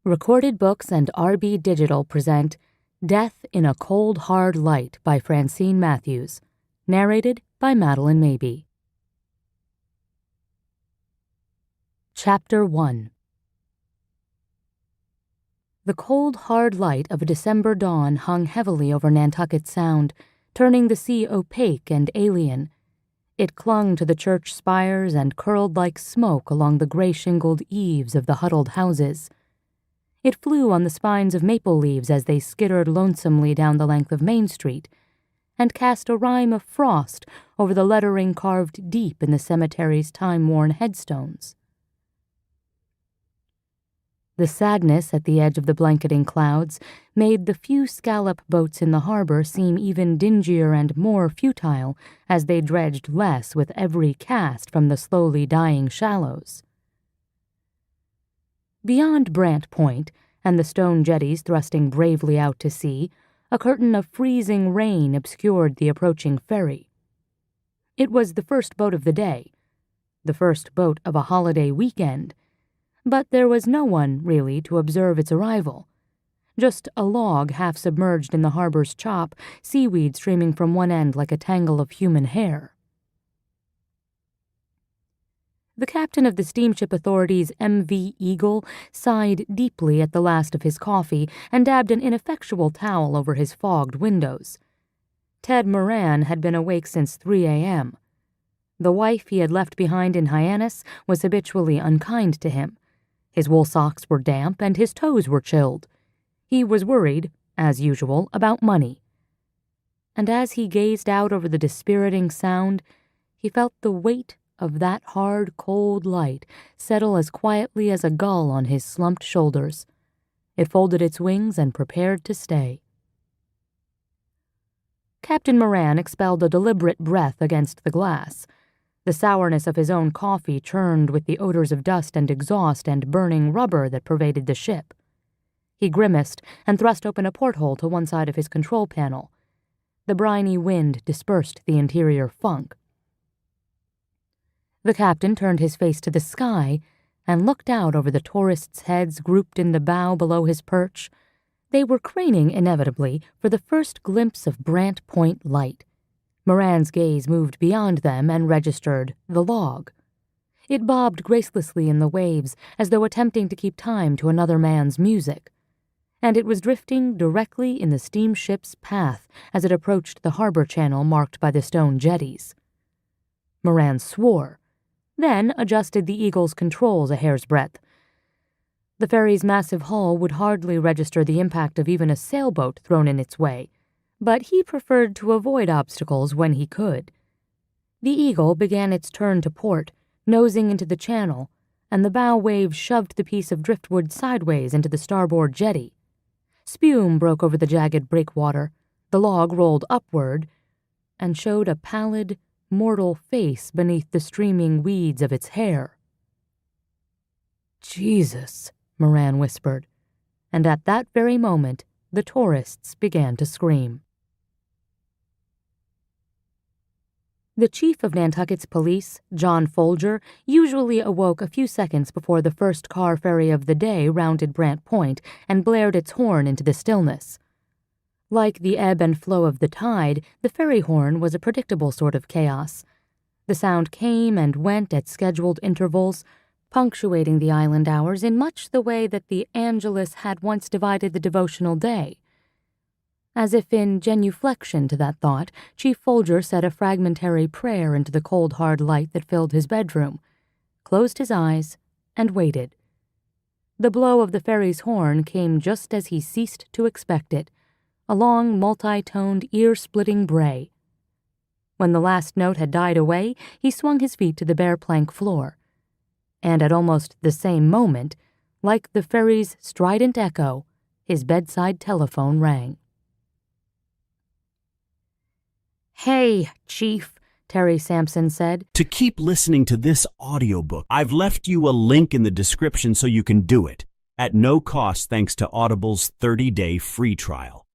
Recorded Books and RB Digital present Death in a Cold Hard Light by Francine Mathews, narrated by Madeline Mabey. Chapter 1. The cold, hard light of a December dawn hung heavily over Nantucket Sound, turning the sea opaque and alien. It clung to the church spires and curled like smoke along the gray-shingled eaves of the huddled houses. It flew on the spines of maple leaves as they skittered lonesomely down the length of Main Street, and cast a rime of frost over the lettering carved deep in the cemetery's time-worn headstones. The sadness at the edge of the blanketing clouds made the few scallop boats in the harbor seem even dingier and more futile as they dredged less with every cast from the slowly dying shallows. Beyond Brant Point, and the stone jetties thrusting bravely out to sea, a curtain of freezing rain obscured the approaching ferry. It was the first boat of the day, the first boat of a holiday weekend, but there was no one, really, to observe its arrival. Just a log half submerged in the harbor's chop, seaweed streaming from one end like a tangle of human hair. The captain of the Steamship Authority's MV Eagle sighed deeply at the last of his coffee and dabbed an ineffectual towel over his fogged windows. Ted Moran had been awake since 3 a.m. The wife he had left behind in Hyannis was habitually unkind to him. His wool socks were damp and his toes were chilled. He was worried, as usual, about money. And as he gazed out over the dispiriting Sound, he felt the weight of that hard, cold light settle as quietly as a gull on his slumped shoulders. It folded its wings and prepared to stay. Captain Moran expelled a deliberate breath against the glass. The sourness of his own coffee churned with the odors of dust and exhaust and burning rubber that pervaded the ship. He grimaced and thrust open a porthole to one side of his control panel. The briny wind dispersed the interior funk. The captain turned his face to the sky and looked out over the tourists' heads grouped in the bow below his perch. They were craning inevitably for the first glimpse of Brant Point light. Moran's gaze moved beyond them and registered the log. It bobbed gracelessly in the waves as though attempting to keep time to another man's music, and it was drifting directly in the steamship's path as it approached the harbor channel marked by the stone jetties. Moran swore, then adjusted the Eagle's controls a hair's breadth. The ferry's massive hull would hardly register the impact of even a sailboat thrown in its way, but he preferred to avoid obstacles when he could. The Eagle began its turn to port, nosing into the channel, and the bow wave shoved the piece of driftwood sideways into the starboard jetty. Spume broke over the jagged breakwater, the log rolled upward, and showed a pallid, mortal face beneath the streaming weeds of its hair. "Jesus," Moran whispered, and at that very moment the tourists began to scream. The chief of Nantucket's police, John Folger, usually awoke a few seconds before the first car ferry of the day rounded Brant Point and blared its horn into the stillness. Like the ebb and flow of the tide, the ferry horn was a predictable sort of chaos. The sound came and went at scheduled intervals, punctuating the island hours in much the way that the Angelus had once divided the devotional day. As if in genuflection to that thought, Chief Folger said a fragmentary prayer into the cold, hard light that filled his bedroom, closed his eyes, and waited. The blow of the ferry's horn came just as he ceased to expect it, a long, multi-toned, ear-splitting bray. When the last note had died away, he swung his feet to the bare plank floor. And at almost the same moment, like the ferry's strident echo, his bedside telephone rang. "Hey, Chief," Terry Sampson said. To keep listening to this audiobook, I've left you a link in the description so you can do it, at no cost thanks to Audible's 30-day free trial.